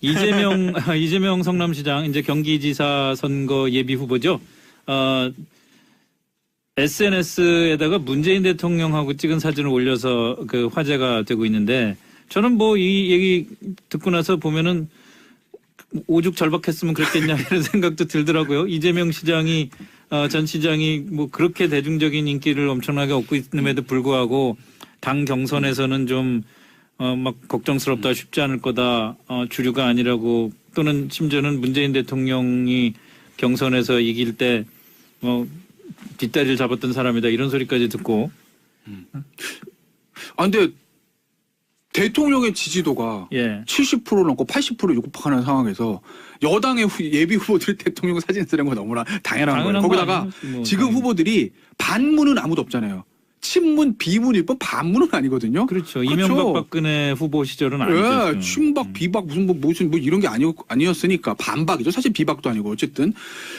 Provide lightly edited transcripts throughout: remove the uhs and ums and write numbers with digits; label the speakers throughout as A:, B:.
A: 이재명 성남시장 이제 경기지사 선거 예비 후보죠. SNS에다가 문재인 대통령하고 찍은 사진을 올려서 그 화제가 되고 있는데 저는 뭐 이 얘기 듣고 나서 보면은 오죽 절박했으면 그랬겠냐 이런 생각도 들더라고요. 이재명 시장이 전 시장이 뭐 그렇게 대중적인 인기를 엄청나게 얻고 있음에도 불구하고 당 경선에서는 좀 막 걱정스럽다 쉽지 않을 거다 주류가 아니라고 또는 심지어는 문재인 대통령이 경선에서 이길 때 뒷다리를 잡았던 사람이다 이런 소리까지 듣고
B: 근데 대통령의 지지도가
A: 예.
B: 70% 넘고 80% 육박하는 상황에서 여당의 예비 후보들이 대통령 사진 쓰는 건 너무나 당연한 거예요. 거기다가
A: 뭐
B: 지금
A: 당연히.
B: 후보들이 반문은 아무도 없잖아요. 친문, 비문일 뿐 반문은 아니거든요.
A: 그렇죠. 이명박 박근혜 후보 시절은 아니죠.
B: 예, 친박, 비박 무슨 이런 게 아니었으니까 반박이죠. 사실 비박도 아니고 어쨌든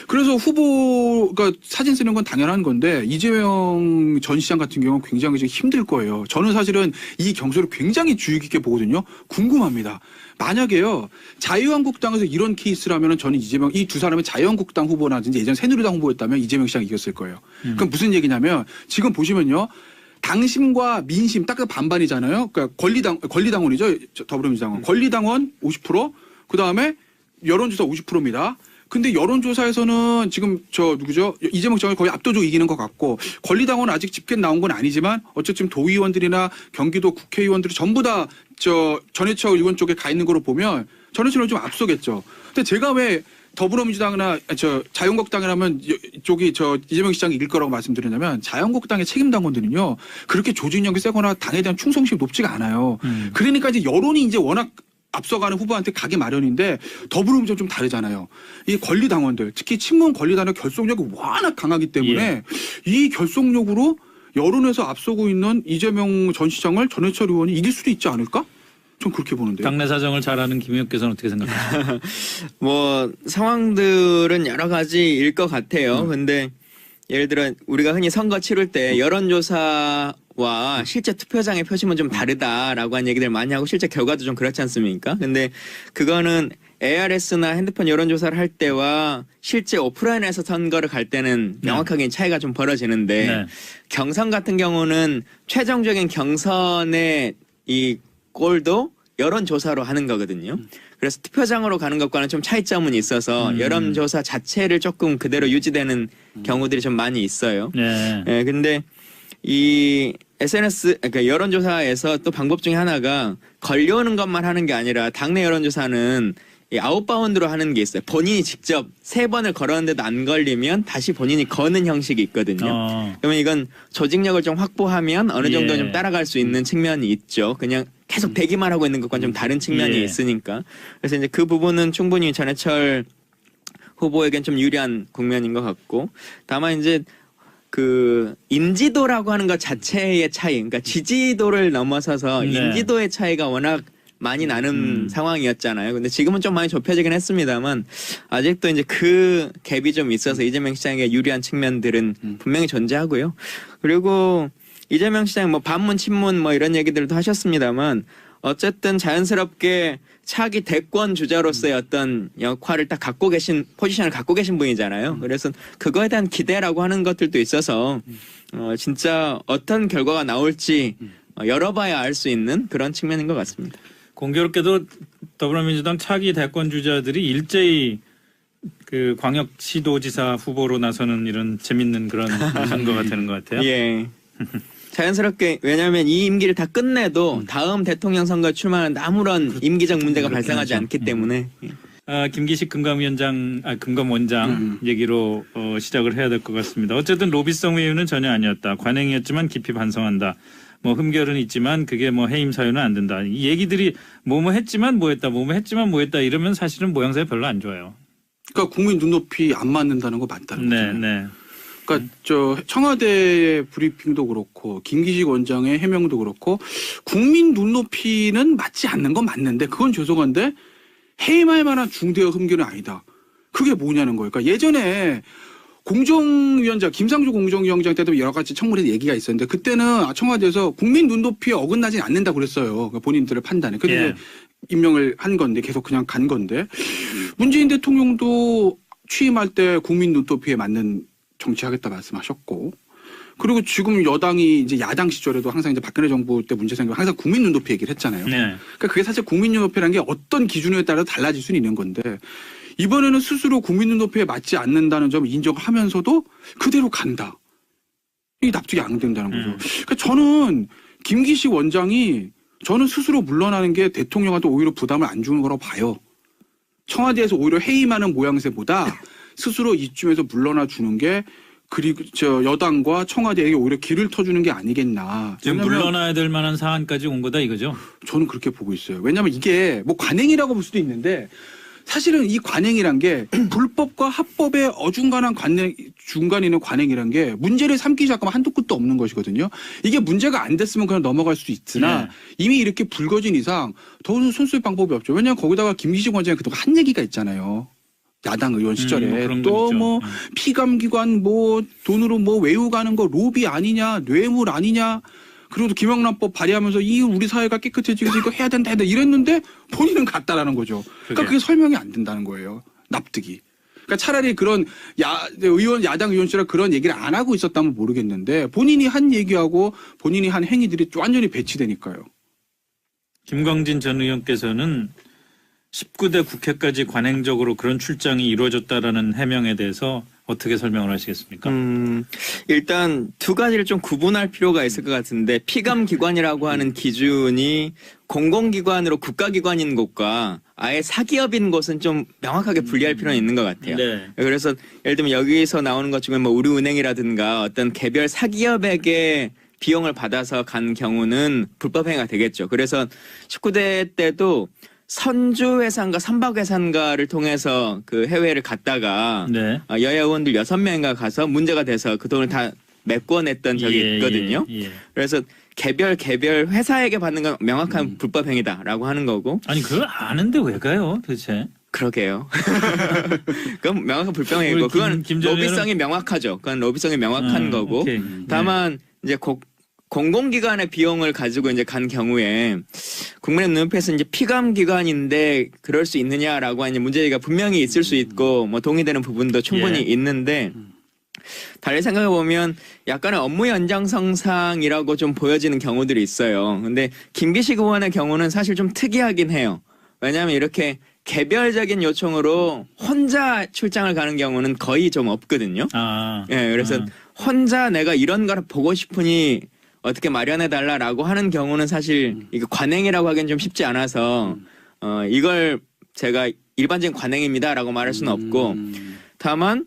B: 그래서 후보가 사진 쓰는 건 당연한 건데 이재명 전 시장 같은 경우는 굉장히 좀 힘들 거예요. 저는 사실은 이 경선을 굉장히 주의 깊게 보거든요. 궁금합니다. 만약에요 자유한국당에서 이런 케이스라면 저는 이재명 이 두 사람이 자유한국당 후보라든지 예전 새누리당 후보였다면 이재명 시장이 이겼을 거예요. 그럼 무슨 얘기냐면 지금 보시면요. 당심과 민심 딱 반반이잖아요. 그러니까 권리당원이죠. 더불어민주당은. 권리당원 50%, 그다음에 여론조사 50%입니다. 근데 여론조사에서는 지금 누구죠? 이재명 시장이 거의 압도적으로 이기는 것 같고 권리당원은 아직 집계 나온 건 아니지만 어쨌든 도의원들이나 경기도 국회의원들이 전부 다 전해철 의원 쪽에 가 있는 거로 보면 전해철은 좀 앞서겠죠. 근데 제가 왜 더불어민주당이나 자유한국당이라면 이쪽이 이재명 시장이 이길 거라고 말씀드리냐면 자유한국당의 책임 당원들은요 그렇게 조직력이 세거나 당에 대한 충성심이 높지가 않아요. 그러니까 이제 여론이 이제 워낙 앞서가는 후보한테 가기 마련인데 더불어민주당 좀 다르잖아요. 이 권리당원들 특히 친문 권리당원 결속력이 워낙 강하기 때문에 이 결속력으로 여론에서 앞서고 있는 이재명 전 시장을 전해철 의원이 이길 수도 있지 않을까? 전 그렇게 보는데요.
A: 당내 사정을 잘 아는 김 의원께서는 어떻게 생각하세요?
C: 뭐 상황들은 여러 가지일 것 같아요. 근데 예를 들어 우리가 흔히 선거 치를 때 여론조사와 실제 투표장의 표심은 좀 다르다라고 한 얘기들 많이 하고 실제 결과도 좀 그렇지 않습니까? 근데 그거는 ARS나 핸드폰 여론조사를 할 때와 실제 오프라인에서 선거를 갈 때는 명확하게 차이가 좀 벌어지는데
A: 네.
C: 경선 같은 경우는 최종적인 경선의 이 꼴도 여론조사로 하는 거거든요. 그래서 투표장으로 가는 것과는 좀 차이점은 있어서 여론조사 자체를 조금 그대로 유지되는 경우들이 좀 많이 있어요.
A: 네.
C: 예, 근데 이 SNS, 그러니까 여론조사에서 또 방법 중에 하나가 걸려오는 것만 하는 게 아니라 당내 여론조사는 이 아웃바운드로 하는 게 있어요. 본인이 직접 3번을 걸었는데도 안 걸리면 다시 본인이 거는 형식이 있거든요. 그러면 이건 조직력을 좀 확보하면 어느 정도 좀 따라갈 수 있는 측면이 있죠. 그냥 계속 대기만 하고 있는 것과는 좀 다른 측면이 있으니까. 그래서 이제 그 부분은 충분히 전해철 후보에겐 좀 유리한 국면인 것 같고, 다만 이제 그 인지도라고 하는 것 자체의 차이, 그러니까 지지도를 넘어서서 인지도의 차이가 워낙 많이 나는 상황이었잖아요. 근데 지금은 좀 많이 좁혀지긴 했습니다만 아직도 이제 그 갭이 좀 있어서 이재명 시장에게 유리한 측면들은 분명히 존재하고요. 그리고 이재명 시장 뭐 반문 친문 뭐 이런 얘기들도 하셨습니다만 어쨌든 자연스럽게 차기 대권 주자로서의 어떤 역할을 딱 갖고 계신 포지션을 갖고 계신 분이잖아요. 그래서 그거에 대한 기대라고 하는 것들도 있어서 진짜 어떤 결과가 나올지 열어봐야 알 수 있는 그런 측면인 것 같습니다.
A: 공교롭게도 더불어민주당 차기 대권 주자들이 일제히 그 광역시도지사 후보로 나서는 이런 재밌는 그런 선거가 되는 것 같아요.
C: 예. 자연스럽게 왜냐하면 이 임기를 다 끝내도 다음 대통령 선거에 출마하는 아무런 임기적 문제가 발생하지 않기 때문에.
A: 김기식 금감원장 얘기로 시작을 해야 될 것 같습니다. 어쨌든 로비성 회유는 전혀 아니었다. 관행이었지만 깊이 반성한다. 뭐 흠결은 있지만 그게 뭐 해임 사유는 안 된다. 이 얘기들이 뭐뭐 했지만 뭐 했다. 뭐뭐 했지만 뭐 했다. 이러면 사실은 모양새가 별로 안 좋아요.
B: 그러니까 국민 눈높이 안 맞는다는 거 맞다는 거죠.
A: 네.
B: 그러니까 청와대 브리핑도 그렇고 김기식 원장의 해명도 그렇고 국민 눈높이는 맞지 않는 건 맞는데 그건 죄송한데 해임할 만한 중대한 흠결은 아니다. 그게 뭐냐는 거예요. 그러니까 예전에 공정위원장 김상조 공정위원장 때도 여러 가지 청문회 얘기가 있었는데 그때는 청와대에서 국민 눈높이에 어긋나지 않는다고 그랬어요. 그러니까 본인들의 판단에. 근데 임명을 한 건데 계속 그냥 간 건데 문재인 대통령도 취임할 때 국민 눈높이에 맞는 정치하겠다 말씀하셨고 그리고 지금 여당이 이제 야당 시절에도 항상 이제 박근혜 정부 때 문제 생기면 항상 국민 눈높이 얘기를 했잖아요.
A: 네.
B: 그러니까 그게 사실 국민 눈높이라는 게 어떤 기준에 따라 달라질 수는 있는 건데 이번에는 스스로 국민 눈높이에 맞지 않는다는 점을 인정하면서도 그대로 간다. 이게 납득이 안 된다는 거죠. 그러니까 저는 김기식 원장이 저는 스스로 물러나는 게 대통령한테 오히려 부담을 안 주는 거라고 봐요. 청와대에서 오히려 해임하는 모양새보다 스스로 이쯤에서 물러나 주는 게 그리고 저 여당과 청와대에게 오히려 길을 터주는 게 아니겠나.
A: 지금
B: 왜냐면
A: 물러나야 될 만한 사안까지 온 거다 이거죠.
B: 저는 그렇게 보고 있어요. 왜냐하면 이게 뭐 관행이라고 볼 수도 있는데 사실은 이 관행이란 게 불법과 합법의 어중간한 관행 중간에 있는 관행이란 게 문제를 삼기 시작하면 한도 끝도 없는 것이거든요. 이게 문제가 안 됐으면 그냥 넘어갈 수 있으나 이미 이렇게 불거진 이상 더는 손쓸 방법이 없죠. 왜냐하면 거기다가 김기식 원장이 그동안 한 얘기가 있잖아요. 야당 의원 시절에
A: 그런 건
B: 또
A: 있죠.
B: 뭐 피감기관 뭐 돈으로 뭐 외우 가는 거 로비 아니냐 뇌물 아니냐 그리고 김영란법 발의하면서 이 우리 사회가 깨끗해지기 위해서 이거 해야 된다 이랬는데 본인은 갔다라는 거죠. 그러니까 그게 설명이 안 된다는 거예요. 납득이. 그러니까 차라리 그런 야당 의원 시절에 그런 얘기를 안 하고 있었다면 모르겠는데 본인이 한 얘기하고 본인이 한 행위들이 완전히 배치되니까요.
A: 김광진 전 의원께서는 19대 국회까지 관행적으로 그런 출장이 이루어졌다라는 해명에 대해서 어떻게 설명을 하시겠습니까?
C: 일단 두 가지를 좀 구분할 필요가 있을 것 같은데 피감기관이라고 하는 기준이 공공기관으로 국가기관인 곳과 아예 사기업인 곳은 좀 명확하게 분리할 필요는 있는 것 같아요.
A: 네.
C: 그래서 예를 들면 여기서 나오는 것 중에 뭐 우리은행이라든가 어떤 개별 사기업에게 비용을 받아서 간 경우는 불법행위가 되겠죠. 그래서 19대 때도 선주회사인가 선박회사인가를 통해서 그 해외를 갔다가
A: 네.
C: 여야 의원들 6명인가 가서 문제가 돼서 그 돈을 다 메꿔냈던 적이 있거든요.
A: 예.
C: 그래서 개별 회사에게 받는 건 명확한 불법행위다라고 하는 거고.
A: 아니 그걸 아는데 왜 가요 도대체?
C: 그러게요. 그건 명확한 불법행위고 그건 로비성이 명확하죠. 그건 로비성이 명확한 거고.
A: 오케이.
C: 다만 이제 공공기관의 비용을 가지고 이제 간 경우에 국민의 눈앞에서 이제 피감기관인데 그럴 수 있느냐라고 하는 문제가 분명히 있을 수 있고 뭐 동의되는 부분도 충분히 있는데 달리 생각해 보면 약간의 업무 연장성상이라고 좀 보여지는 경우들이 있어요. 근데 김기식 의원의 경우는 사실 좀 특이하긴 해요. 왜냐하면 이렇게 개별적인 요청으로 혼자 출장을 가는 경우는 거의 좀 없거든요. 예, 그래서 혼자 내가 이런 걸 보고 싶으니 어떻게 마련해달라라고 하는 경우는 사실 이거 관행이라고 하기엔 좀 쉽지 않아서 이걸 제가 일반적인 관행입니다라고 말할 수는 없고 다만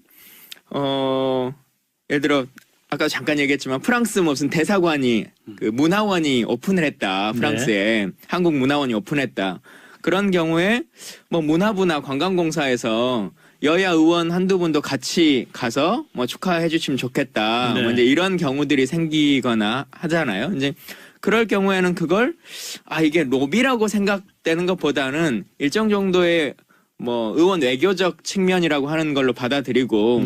C: 예를 들어 아까 잠깐 얘기했지만 프랑스 무슨 대사관이 그 문화원이 오픈을 했다. 프랑스에 한국 문화원이 오픈했다. 그런 경우에 뭐 문화부나 관광공사에서 여야 의원 한두 분도 같이 가서 뭐 축하해 주시면 좋겠다. 뭐 이제 이런 경우들이 생기거나 하잖아요. 이제 그럴 경우에는 그걸 이게 로비라고 생각되는 것보다는 일정 정도의 뭐 의원 외교적 측면이라고 하는 걸로 받아들이고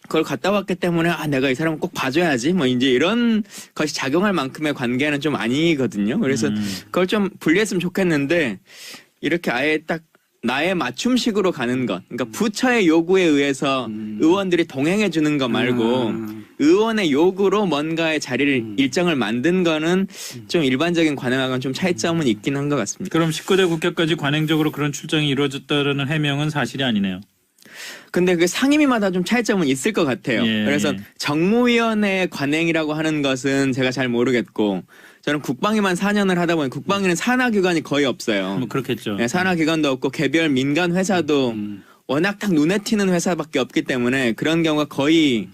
C: 그걸 갔다 왔기 때문에 내가 이 사람을 꼭 봐줘야지 뭐 이제 이런 것이 작용할 만큼의 관계는 좀 아니거든요. 그래서 그걸 좀 분리했으면 좋겠는데 이렇게 아예 딱 나의 맞춤식으로 가는 것, 그러니까 부처의 요구에 의해서 의원들이 동행해 주는 거 말고 의원의 요구로 뭔가의 자리를 일정을 만든 거는 좀 일반적인 관행하고는 좀 차이점은 있긴 한 것 같습니다.
A: 그럼 19대 국회까지 관행적으로 그런 출장이 이루어졌다는 해명은 사실이 아니네요.
C: 근데 그 상임위마다 좀 차이점은 있을 것 같아요. 그래서 정무위원회 관행이라고 하는 것은 제가 잘 모르겠고 저는 국방위만 4년을 하다 보니 국방위는 산하기관이 거의 없어요.
A: 뭐 그렇겠죠.
C: 네, 산하기관도 없고 개별 민간 회사도 워낙 딱 눈에 띄는 회사밖에 없기 때문에 그런 경우가 거의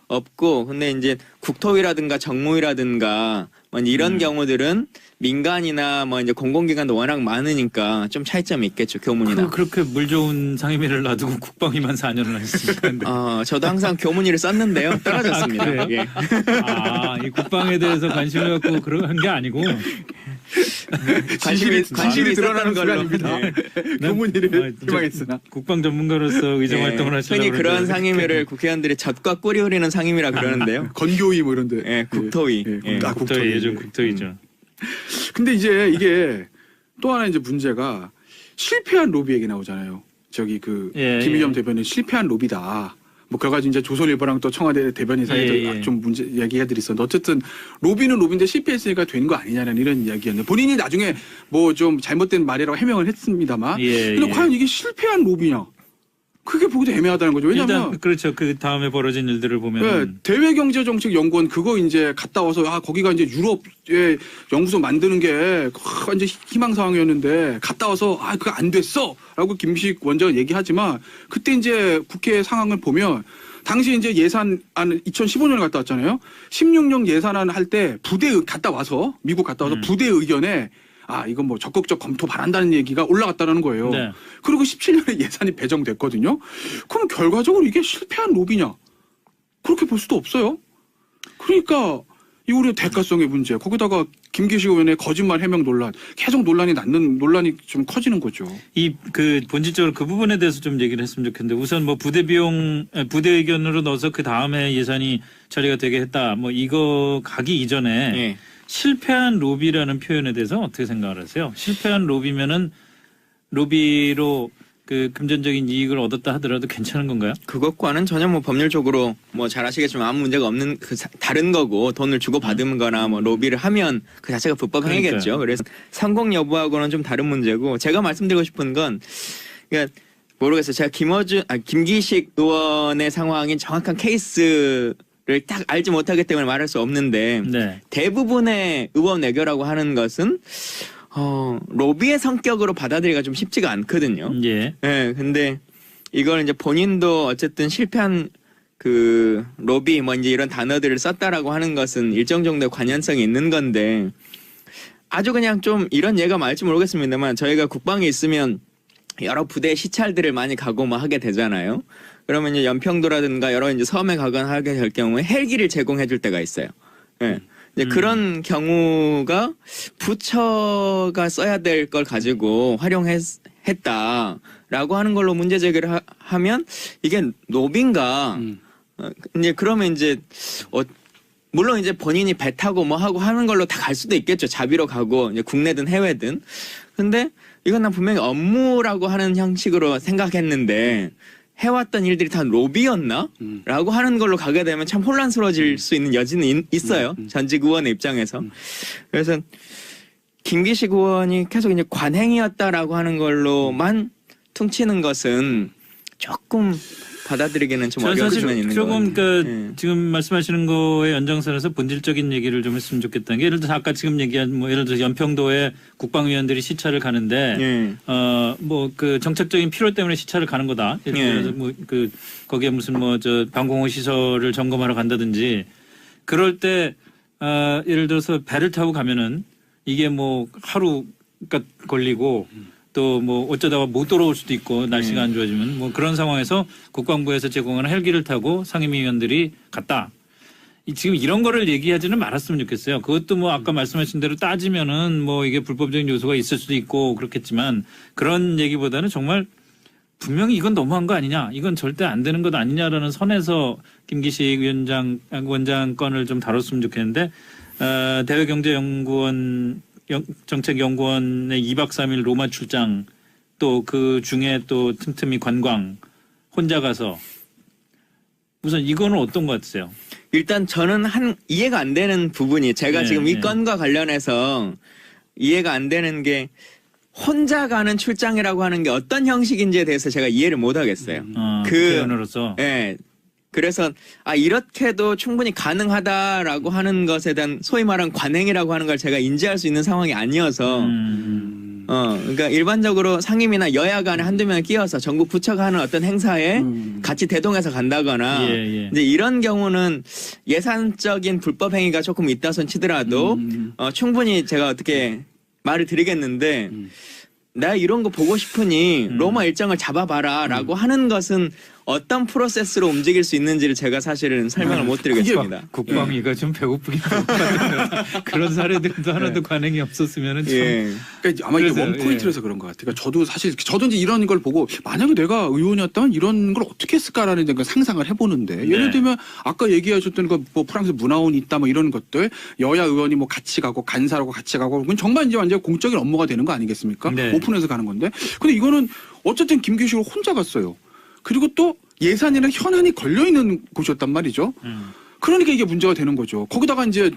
C: 없고 근데 이제 국토위라든가 정무위라든가 뭐 이런 경우들은 민간이나 뭐 이제 공공기관도 워낙 많으니까 좀 차이점이 있겠죠. 교문이나.
A: 그렇게 물 좋은 상임위를 놔두고 국방위만 4년을 하셨습니까?
C: 저도 항상 교문위를 썼는데요. 떨어졌습니다.
A: 그래요? 이 국방에 대해서 관심을 갖고 그런 게 아니고
C: 관심이
B: 드러나는
C: 걸로.
B: 시간입니다. 교문위를 희망했으나
A: 국방 전문가로서 의정 활동을 하시려고
C: 흔히 그런 상임위를 국회의원들이 젖과 꿀이 흐리는 상임위라 그러는데요.
B: 건교위 뭐 이런데.
C: 국토위.
A: 국토위 예전 국토위죠.
B: 근데 이제 이게 또 하나 이제 문제가 실패한 로비 얘기 나오잖아요. 저기 그
A: 예,
B: 김의겸
A: 예.
B: 대변인 실패한 로비다. 뭐 그래 가지고 이제 조선일보랑 또 청와대 대변인 사이에서
A: 예, 예.
B: 좀 문제 얘기해드리 있었는데 어쨌든 로비는 로비인데 실패했으니까 된 거 아니냐는 이런 이야기였는데 본인이 나중에 뭐 좀 잘못된 말이라고 해명을 했습니다만
A: 예,
B: 근데
A: 예.
B: 과연 이게 실패한 로비냐? 그게 보기도 애매하다는 거죠. 왜냐하면
A: 일단 그렇죠. 그 다음에 벌어진 일들을
B: 네,
A: 보면
B: 대외경제정책연구원 그거 이제 갔다 와서 거기가 이제 유럽에 연구소 만드는 게 이제 희망 사항이었는데 갔다 와서 그거 안 됐어라고 김식 원장은 얘기하지만 그때 이제 국회 상황을 보면 당시 이제 예산안 2015년에 갔다 왔잖아요. 16년 예산안 할 때 갔다 와서 미국 갔다 와서 부대 의견에 이건 뭐 적극적 검토 바란다는 얘기가 올라갔다라는 거예요.
A: 네.
B: 그리고 17년에 예산이 배정됐거든요. 그럼 결과적으로 이게 실패한 로비냐? 그렇게 볼 수도 없어요. 그러니까 이 우리 대가성의 문제, 거기다가 김기식 의원의 거짓말 해명 논란, 계속 논란이 좀 커지는 거죠.
A: 이 그 본질적으로 그 부분에 대해서 좀 얘기를 했으면 좋겠는데 우선 뭐 부대 의견으로 넣어서 그 다음에 예산이 처리가 되게 했다. 뭐 이거 가기 이전에
C: 예.
A: 실패한 로비라는 표현에 대해서 어떻게 생각을 하세요? 실패한 로비면은 로비로 그 금전적인 이익을 얻었다 하더라도 괜찮은 건가요?
C: 그것과는 전혀 뭐 법률적으로 뭐 잘 아시겠지만 아무 문제가 없는 다른 거고 돈을 주고 받은 거나 뭐 로비를 하면 그 자체가 불법 행위겠죠.
A: 그러니까요.
C: 그래서 성공 여부하고는 좀 다른 문제고 제가 말씀드리고 싶은 건 그러니까 모르겠어요. 제가 김기식 의원의 상황인 정확한 케이스를 딱 알지 못하기 때문에 말할 수 없는데
A: 네.
C: 대부분의 의원 외교라고 하는 것은 로비의 성격으로 받아들이기가 좀 쉽지가 않거든요.
A: 예.
C: 네, 근데 이걸 이제 본인도 어쨌든 실패한 그 로비 뭐 이제 이런 단어들을 썼다라고 하는 것은 일정 정도의 관련성이 있는 건데 아주 그냥 좀 이런 예가 맞을지 모르겠습니다만 저희가 국방에 있으면 여러 부대 시찰들을 많이 가고 뭐 하게 되잖아요. 그러면 이제 연평도라든가 여러 이제 섬에 가거나 하게 될 경우에 헬기를 제공해 줄 때가 있어요. 예. 이제 그런 경우가 부처가 써야 될 걸 가지고 활용했다라고 하는 걸로 문제 제기를 하면 이게 로비인가? 이제 그러면 이제 물론 이제 본인이 배 타고 뭐 하고 하는 걸로 다 갈 수도 있겠죠. 자비로 가고 이제 국내든 해외든. 근데 이건 난 분명히 업무라고 하는 형식으로 생각했는데 해왔던 일들이 다 로비였나? 라고 하는 걸로 가게 되면 참 혼란스러워질 수 있는 여지는 있어요. 전직 의원의 입장에서. 그래서 김기식 의원이 계속 이제 관행이었다라고 하는 걸로만 퉁치는 것은 조금 받아들이기는 좀
A: 저는
C: 어려운
A: 사실
C: 면이 있는 것
A: 조금
C: 같아요.
A: 그 지금 말씀하시는 거에 연장선에서 본질적인 얘기를 좀 했으면 좋겠다는 게 예를 들어서 아까 지금 얘기한 뭐 예를 들어서 연평도에 국방위원들이 시찰을 가는데
C: 예.
A: 뭐 그 정책적인 필요 때문에 시찰을 가는 거다. 예를
C: 예.
A: 들어서 뭐 그 거기에 무슨 뭐 저 방공호 시설을 점검하러 간다든지 그럴 때 예를 들어서 배를 타고 가면은 이게 뭐 하루가 걸리고 또 뭐 어쩌다가 못 돌아올 수도 있고 날씨가 안 좋아지면 뭐 그런 상황에서 국방부에서 제공하는 헬기를 타고 상임위원들이 갔다. 지금 이런 거를 얘기하지는 말았으면 좋겠어요. 그것도 뭐 아까 말씀하신 대로 따지면은 뭐 이게 불법적인 요소가 있을 수도 있고 그렇겠지만 그런 얘기보다는 정말 분명히 이건 너무한 거 아니냐, 이건 절대 안 되는 것 아니냐라는 선에서 김기식 원장 건을 좀 다뤘으면 좋겠는데 대외경제연구원 정책연구원의 2박 3일 로마 출장 또 그 중에 또 틈틈이 관광 혼자 가서 우선 이거는 어떤 것 같으세요?
C: 일단 저는 이해가 안 되는 부분이 제가
A: 네,
C: 지금 이
A: 네.
C: 건과 관련해서 이해가 안 되는 게 혼자 가는 출장이라고 하는 게 어떤 형식인지에 대해서 제가 이해를 못 하겠어요. 그
A: 국회의원으로서
C: 예. 그래서 이렇게도 충분히 가능하다라고 하는 것에 대한 소위 말하는 관행이라고 하는 걸 제가 인지할 수 있는 상황이 아니어서 그러니까 일반적으로 상임이나 여야 간에 한두 명 끼어서 전국 부처가 하는 어떤 행사에 같이 대동해서 간다거나
A: 예.
C: 이제 이런 경우는 예산적인 불법 행위가 조금 있다손 치더라도 충분히 제가 어떻게 말을 드리겠는데 나 이런 거 보고 싶으니 로마 일정을 잡아봐라라고 하는 것은 어떤 프로세스로 움직일 수 있는지를 제가 사실은 설명을 못 드리겠습니다.
A: 국방위가 좀 배고프긴 배고팠던 그런 사례들도 하나도 관행이 없었으면은 참.
C: 예.
B: 그러니까 아마 이게
A: 그래서,
B: 원포인트라서 그런 것 같아요. 그러니까 저도 사실 저도 이제 이런 걸 보고 만약에 내가 의원이었다면 이런 걸 어떻게 했을까라는 그 상상을 해보는데 예를 들면 아까 얘기하셨던 그 뭐 프랑스 문화원이 있다 뭐 이런 것들 여야 의원이 뭐 같이 가고 간사라고 같이 가고 그건 정말 이제 완전 공적인 업무가 되는 거 아니겠습니까?
A: 네.
B: 오픈해서 가는 건데 근데 이거는 어쨌든 김기식으로 혼자 갔어요. 그리고 또 예산이랑 현안이 걸려 있는 곳이었단 말이죠. 그러니까 이게 문제가 되는 거죠. 거기다가 이제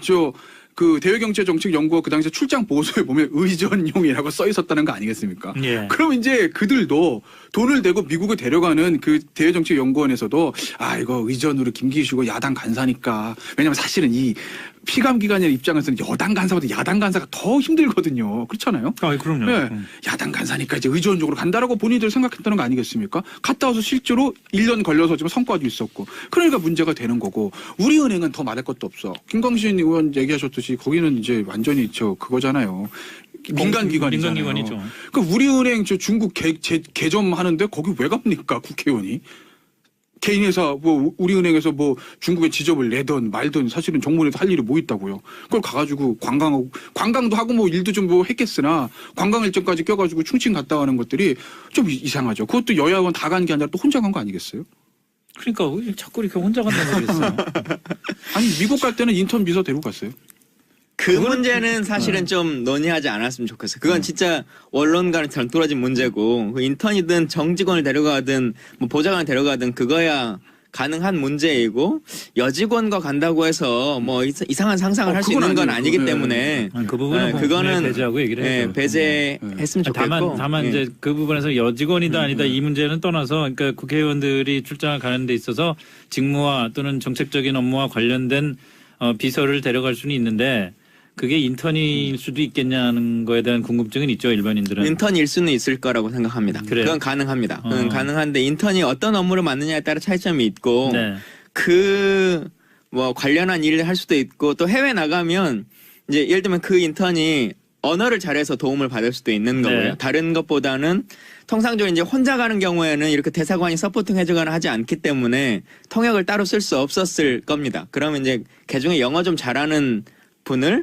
B: 그 대외경제정책연구원 그 당시에 출장 보고서에 보면 의전용이라고 써 있었다는 거 아니겠습니까?
A: 예.
B: 그럼 이제 그들도 돈을 내고 미국에 데려가는 그 대외정책연구원에서도 아 이거 의전으로 김기식이고 야당 간사니까 왜냐면 사실은 이 피감기관의 입장에서는 여당 간사보다 야당 간사가 더 힘들거든요. 그렇잖아요.
A: 아, 그럼요.
B: 네. 야당 간사니까 이제 의전적으로 간다라고 본인들 생각했다는 거 아니겠습니까? 갔다 와서 실제로 1년 걸려서 좀 성과도 있었고 그러니까 문제가 되는 거고 우리은행은 더 말할 것도 없어. 김광신 의원 얘기하셨듯이 거기는 이제 완전히 그거잖아요. 민간기관이잖아요.
A: 민간기관이죠.
B: 그러니까 우리은행 중국 개점 하는데 거기 왜 갑니까 국회의원이? 개인 회사 뭐 우리은행에서 뭐 중국에 지점을 내든 말든 사실은 정부에서 할 일이 뭐 있다고요. 그걸 가가지고 관광도 하고 뭐 일도 좀 뭐 했겠으나 관광 일정까지 껴가지고 충칭 갔다 오는 것들이 좀 이상하죠. 그것도 여야 의원 다 간 게 아니라 또 혼자 간 거 아니겠어요?
A: 그러니까 왜 자꾸 이렇게 혼자 간다고 그랬어요.
B: 아니 미국 갈 때는 인턴 비서 데리고 갔어요.
C: 그 문제는 사실은 좀 논의하지 않았으면 좋겠어요. 그건 진짜 원론과는 잘 떨어진 문제고 그 인턴이든 정직원을 데려가든 뭐 보좌관을 데려가든 그거야 가능한 문제이고 여직원과 간다고 해서 뭐 이상한 상상을 할 수 있는 건 아니기
B: 네.
C: 때문에
A: 그 부분은
C: 그거는
A: 배제하고 얘기를 해요.
C: 배제했으면 좋겠고
A: 다만 이제 그 부분에서 여직원이다 아니다 이 문제는 떠나서 그러니까 국회의원들이 출장을 가는 데 있어서 직무와 또는 정책적인 업무와 관련된 비서를 데려갈 수는 있는데 그게 인턴일 수도 있겠냐는 거에 대한 궁금증은 있죠, 일반인들은.
C: 인턴일 수는 있을 거라고 생각합니다.
A: 그래요?
C: 그건 가능합니다. 그건 가능한데 인턴이 어떤 업무를 맡느냐에 따라 차이점이 있고
A: 네.
C: 그 뭐 관련한 일을 할 수도 있고 또 해외 나가면 이제 예를 들면 그 인턴이 언어를 잘해서 도움을 받을 수도 있는 거고요.
A: 네.
C: 다른 것보다는 통상적으로 이제 혼자 가는 경우에는 이렇게 대사관이 서포팅 해주거나 하지 않기 때문에 통역을 따로 쓸 수 없었을 겁니다. 그러면 이제 개중에 영어 좀 잘하는 분을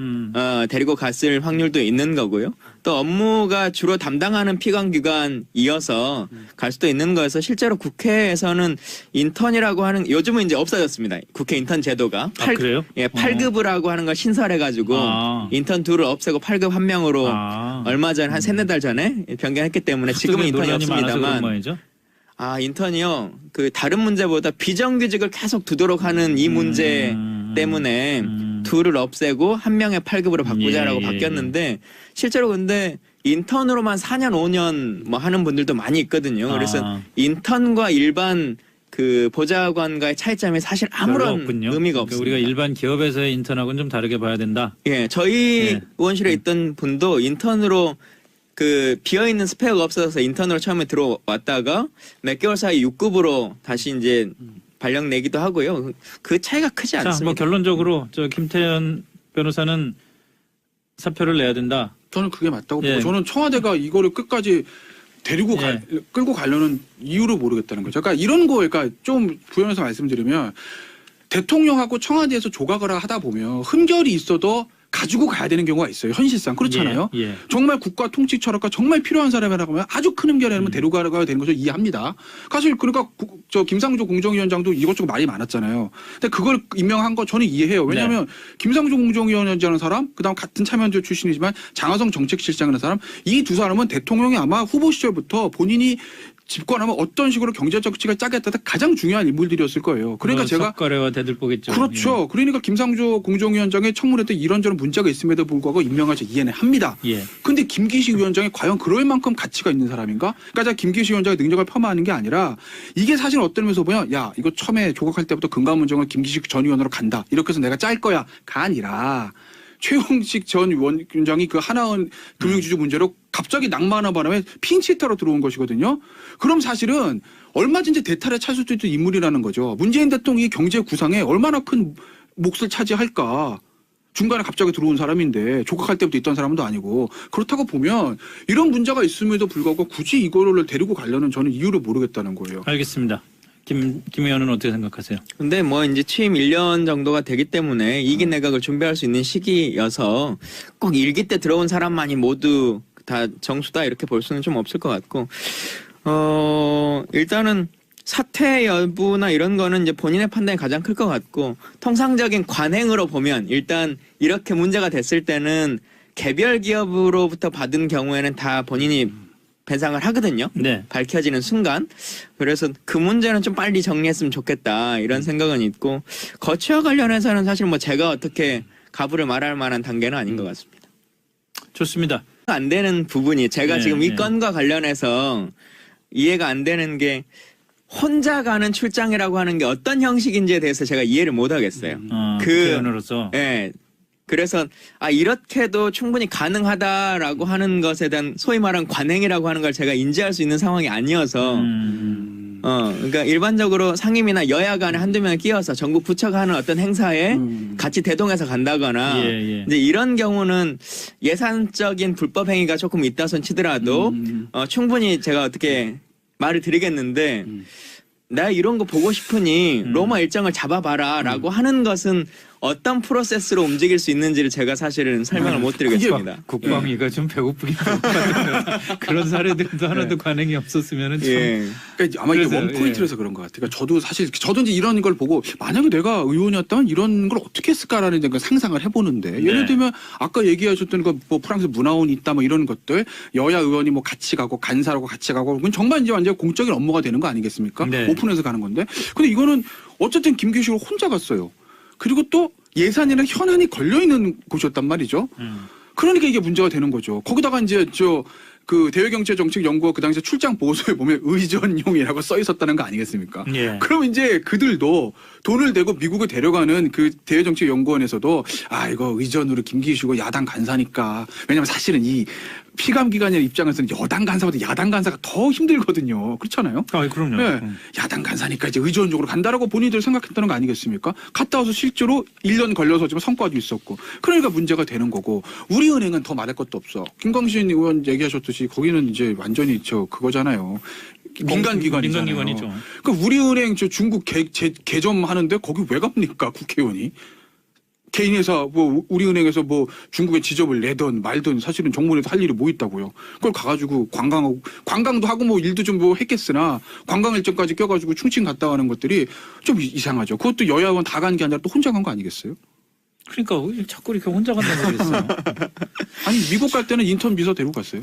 C: 데리고 갔을 확률도 있는 거고요. 또 업무가 주로 담당하는 피감기관이어서 갈 수도 있는 거여서 실제로 국회에서는 인턴이라고 하는 요즘은 이제 없어졌습니다. 국회 인턴 제도가
A: 그래요?
C: 예, 8급이라고 하는 걸 신설해가지고 인턴 둘을 없애고 8급 한 명으로 얼마 전에 한 3-4달 전에 변경했기 때문에 지금은 인턴이 없습니다만 인턴이요. 그 다른 문제보다 비정규직을 계속 두도록 하는 이 문제 때문에 둘을 없애고 한 명의 8급으로 바꾸자라고 바뀌었는데 실제로 근데 인턴으로만 4년 5년 뭐 하는 분들도 많이 있거든요. 그래서 인턴과 일반 그 보좌관과의 차이점이 사실 아무런 의미가 없습니다.
A: 우리가 일반 기업에서의 인턴하고는 좀 다르게 봐야 된다.
C: 예, 저희 의원실에 있던 분도 인턴으로 그 비어있는 스펙가 없어서 인턴으로 처음에 들어왔다가 몇 개월 사이 6급으로 다시 이제 발령 내기도 하고요. 그 차이가 크지 않습니다.
A: 자, 뭐 결론적으로 김태현 변호사는 사표를 내야 된다.
B: 저는 그게 맞다고 보고 저는 청와대가 이거를 끝까지 데리고 끌고 가려는 이유를 모르겠다는 거죠. 그러니까 이런 거 그러니까 좀 부연해서 말씀드리면 대통령하고 청와대에서 조각을 하다 보면 흠결이 있어도 가지고 가야 되는 경우가 있어요. 현실상 그렇잖아요. 정말 국가 통치 철학과 정말 필요한 사람이라고 하면 아주 큰 흠결이라면 데려가야 되는 것을 이해합니다. 사실 그러니까 김상조 공정위원장도 이것저것 말이 많았잖아요. 근데 그걸 임명한 거 저는 이해해요. 왜냐하면 김상조 공정위원장이라는 사람, 그다음 같은 참여연대 출신이지만 장하성 정책실장이라는 사람, 이 두 사람은 대통령이 아마 후보 시절부터 본인이 집권하면 어떤 식으로 경제 정책을 짜겠다 가장 중요한 인물들이었을 거예요. 그러니까 제가
A: 석가래와 대들보겠죠.
B: 그렇죠. 그러니까 김상조 공정위원장의 청문회 때 이런저런 문제가 있음에도 불구하고 임명하지 이해는 합니다. 근데 김기식 위원장이 과연 그럴 만큼 가치가 있는 사람인가? 그러니까 제가 김기식 위원장의 능력을 폄하하는 게 아니라 이게 사실 어떤 면에서 보면 야 이거 처음에 조각할 때부터 금감원장을 김기식 전 위원으로 간다. 이렇게 해서 내가 짤 거야가 아니라 최홍식 전 위원장이 그 하나원 금융지주 문제로 갑자기 낭만한 바람에 핀치히터로 들어온 것이거든요. 그럼 사실은 얼마든지 대탈에 찰 수도 있는 인물이라는 거죠. 문재인 대통령이 경제 구상에 얼마나 큰 몫을 차지할까. 중간에 갑자기 들어온 사람인데 조각할 때부터 있던 사람도 아니고 그렇다고 보면 이런 문제가 있음에도 불구하고 굳이 이거를 데리고 가려는 저는 이유를 모르겠다는 거예요.
A: 알겠습니다. 김 의원은 어떻게 생각하세요?
C: 근데 뭐 이제 취임 1년 정도가 되기 때문에 2기 내각을 준비할 수 있는 시기여서 꼭 1기 때 들어온 사람만이 모두 다 정수다 이렇게 볼 수는 좀 없을 것 같고, 일단은 사퇴 여부나 이런 거는 이제 본인의 판단이 가장 클 것 같고, 통상적인 관행으로 보면 일단 이렇게 문제가 됐을 때는 개별 기업으로부터 받은 경우에는 다 본인이 배상을 하거든요.
A: 네.
C: 밝혀지는 순간. 그래서 그 문제는 좀 빨리 정리했으면 좋겠다 이런 생각은 있고, 거취와 관련해서는 사실 뭐 제가 어떻게 가부를 말할 만한 단계는 아닌 것 같습니다.
A: 좋습니다.
C: 안 되는 부분이 제가
A: 네,
C: 지금 이
A: 네.
C: 건과 관련해서 이해가 안 되는 게, 혼자 가는 출장이라고 하는 게 어떤 형식인지에 대해서 제가 이해를 못 하겠어요.
A: 국회의원으로서.
C: 예. 그래서 이렇게도 충분히 가능하다라고 하는 것에 대한 소위 말하는 관행이라고 하는 걸 제가 인지할 수 있는 상황이 아니어서 그러니까 일반적으로 상임이나 여야 간에 한두 명을 끼워서 전국 부처가 하는 어떤 행사에 같이 대동해서 간다거나
A: 예.
C: 이제 이런 경우는 예산적인 불법 행위가 조금 있다 손 치더라도 충분히 제가 어떻게 말을 드리겠는데, 나 이런 거 보고 싶으니 로마 일정을 잡아봐라라고 하는 것은 어떤 프로세스로 움직일 수 있는지를 제가 사실은 설명을 못 드리겠습니다.
A: 국방위가 좀 배고프긴 그런 사례들도 하나도 관행이 없었으면은 참.
C: 예.
B: 그러니까 아마 이게
A: 그래서,
B: 원 포인트라서 그런 것 같아요. 그러니까 저도 사실 저도 이제 이런 걸 보고 만약에 내가 의원이었다면 이런 걸 어떻게 했을까라는 그 상상을 해보는데, 예를 들면 아까 얘기하셨던 그 뭐 프랑스 문화원이 있다 뭐 이런 것들, 여야 의원이 뭐 같이 가고 간사라고 같이 가고, 그건 정말 이제 완전 공적인 업무가 되는 거 아니겠습니까?
A: 네.
B: 오픈해서 가는 건데, 근데 이거는 어쨌든 김규식으로 혼자 갔어요. 그리고 또 예산이나 현안이 걸려 있는 곳이었단 말이죠. 그러니까 이게 문제가 되는 거죠. 거기다가 이제 그 대외경제정책연구원 그 당시에 출장 보고서에 보면 의전용이라고 써 있었다는 거 아니겠습니까?
A: 예.
B: 그럼 이제 그들도 돈을 내고 미국에 데려가는 그 대외정책연구원에서도 이거 의전으로 김기식이고 야당 간사니까, 왜냐면 사실은 이 피감기관의 입장에서는 여당 간사보다 야당 간사가 더 힘들거든요. 그렇잖아요.
A: 그럼요.
B: 네. 야당 간사니까 이제 의전적으로 간다라고 본인들 생각했다는 거 아니겠습니까? 갔다 와서 실제로 1년 걸려서 지금 성과도 있었고, 그러니까 문제가 되는 거고, 우리은행은 더 말할 것도 없어. 김광신 의원 얘기하셨듯이 거기는 이제 완전히 그거잖아요. 민간기관이잖아요.
A: 민간기관이죠.
B: 그러니까 우리은행 중국 개점 하는데 거기 왜 갑니까, 국회의원이? 개인 회사 뭐 우리은행에서 뭐 중국에 지점을 내든 말든 사실은 정부에서 할 일이 뭐 있다고요. 그걸 가가지고 관광도 하고 뭐 일도 좀 뭐 했겠으나 관광 일정까지 껴가지고 충칭 갔다 오는 것들이 좀 이상하죠. 그것도 여야 의원 다 간 게 아니라 또 혼자 간 거 아니겠어요?
A: 그러니까 자꾸 이렇게 혼자 간다고 그랬어요.
B: 아니 미국 갈 때는 인턴 비서 데리고 갔어요.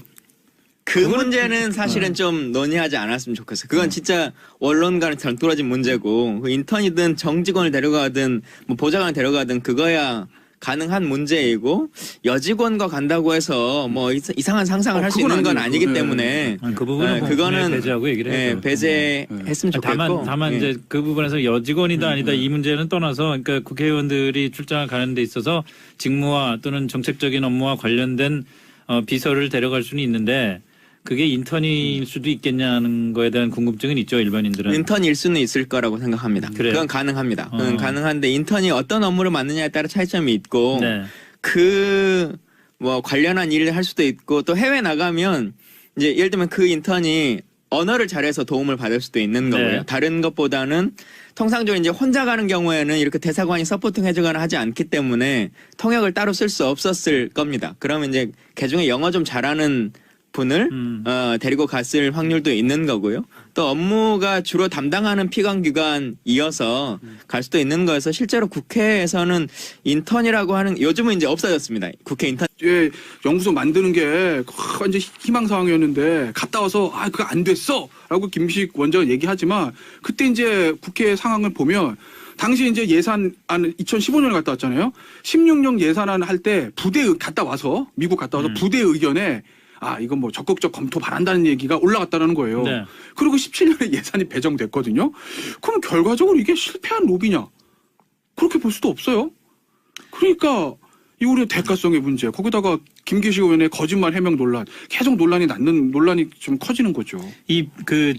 C: 그 문제는 사실은 좀 논의하지 않았으면 좋겠어요. 그건 진짜 원론과는 잘 떨어진 문제고, 그 인턴이든 정직원을 데려가든 뭐 보좌관을 데려가든 그거야 가능한 문제이고, 여직원과 간다고 해서 뭐 이상한 상상을 할 수 있는 건 아니기 때문에
A: 그 부분은
C: 그거는
A: 배제하고 얘기를 해요.
C: 배제했으면 좋겠고,
A: 다만 이제 그 부분에서 여직원이다 아니다 이 문제는 떠나서, 그러니까 국회의원들이 출장을 가는 데 있어서 직무와 또는 정책적인 업무와 관련된 비서를 데려갈 수는 있는데, 그게 인턴일 수도 있겠냐는 거에 대한 궁금증은 있죠, 일반인들은.
C: 인턴일 수는 있을 거라고 생각합니다.
A: 그래요?
C: 그건 가능합니다. 그건 가능한데, 인턴이 어떤 업무를 맡느냐에 따라 차이점이 있고,
A: 네.
C: 뭐 관련한 일을 할 수도 있고, 또 해외 나가면 이제 예를 들면 그 인턴이 언어를 잘해서 도움을 받을 수도 있는 거고요.
A: 네.
C: 다른 것보다는 통상적으로 이제 혼자 가는 경우에는 이렇게 대사관이 서포팅 해주거나 하지 않기 때문에 통역을 따로 쓸 수 없었을 겁니다. 그러면 이제 개중에 영어 좀 잘하는 분을 데리고 갔을 확률도 있는 거고요. 또 업무가 주로 담당하는 피감기관이어서 갈 수도 있는 거여서, 실제로 국회에서는 인턴이라고 하는, 요즘은 이제 없어졌습니다. 국회 인턴.
B: 예, 연구소 만드는 게 완전 희망사항이었는데 갔다 와서 그거 안 됐어라고 김식 원장은 얘기하지만, 그때 이제 국회 상황을 보면 당시 이제 예산안 2015년에 갔다 왔잖아요. 16년 예산안 할 때 미국 갔다 와서 부대 의견에 이건 뭐 적극적 검토 바란다는 얘기가 올라갔다는 거예요.
A: 네.
B: 그리고 17년에 예산이 배정됐거든요. 그럼 결과적으로 이게 실패한 로비냐? 그렇게 볼 수도 없어요. 그러니까 이 우리 대가성의 문제, 거기다가 김기식 의원의 거짓말 해명 논란, 계속 논란이 좀 커지는 거죠.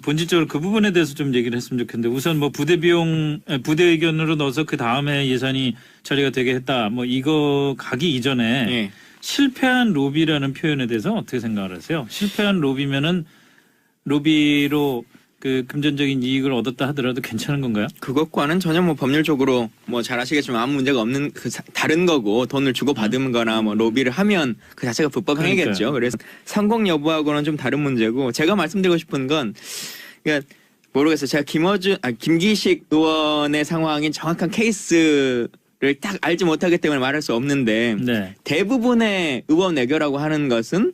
A: 본질적으로 그 부분에 대해서 좀 얘기를 했으면 좋겠는데, 우선 뭐 부대 의견으로 넣어서 그 다음에 예산이 처리가 되게 했다, 뭐 이거 가기 이전에
C: 네.
A: 실패한 로비라는 표현에 대해서 어떻게 생각을 하세요? 실패한 로비면은 로비로 그 금전적인 이익을 얻었다 하더라도 괜찮은 건가요?
C: 그것과는 전혀 뭐 법률적으로 뭐 잘 아시겠지만 아무 문제가 없는 다른 거고 돈을 주고 받은 거나 뭐 로비를 하면 그 자체가 불법 행위겠죠.
A: 그러니까요.
C: 그래서 성공 여부하고는 좀 다른 문제고 제가 말씀드리고 싶은 건 그러니까 모르겠어요. 제가 김기식 의원의 상황인 정확한 케이스를 딱 알지 못하기 때문에 말할 수 없는데
A: 네.
C: 대부분의 의원 외교라고 하는 것은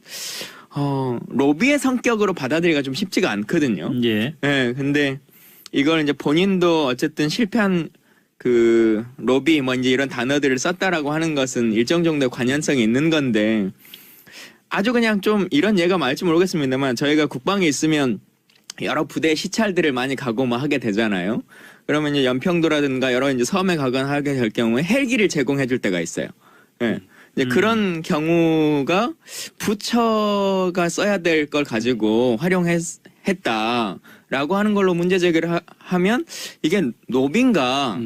C: 로비의 성격으로 받아들이기가 좀 쉽지가 않거든요.
A: 예.
C: 네, 근데 이걸 이제 본인도 어쨌든 실패한 그 로비 뭐 이제 이런 단어들을 썼다라고 하는 것은 일정 정도의 관련성이 있는 건데 아주 그냥 좀 이런 예가 많을지 모르겠습니다만 저희가 국방에 있으면 여러 부대 시찰들을 많이 가고 뭐 하게 되잖아요. 그러면 이제 연평도라든가 여러 이제 섬에 가거나 하게 될 경우에 헬기를 제공해 줄 때가 있어요. 예. 이제 그런 경우가 부처가 써야 될 걸 가지고 활용했다라고 하는 걸로 문제 제기를 하면 이게 로비인가?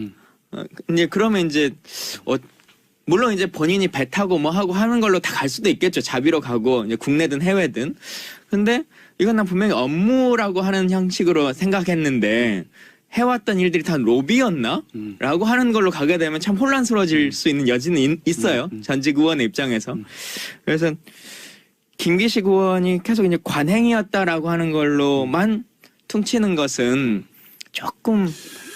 C: 이제 그러면 이제 물론 이제 본인이 배 타고 뭐 하고 하는 걸로 다 갈 수도 있겠죠. 자비로 가고 이제 국내든 해외든. 근데 이건 난 분명히 업무라고 하는 형식으로 생각했는데 해왔던 일들이 다 로비였나? 라고 하는 걸로 가게 되면 참 혼란스러워질 수 있는 여지는 있어요. 전직 의원의 입장에서. 그래서 김기식 의원이 계속 이제 관행이었다라고 하는 걸로만 퉁치는 것은 조금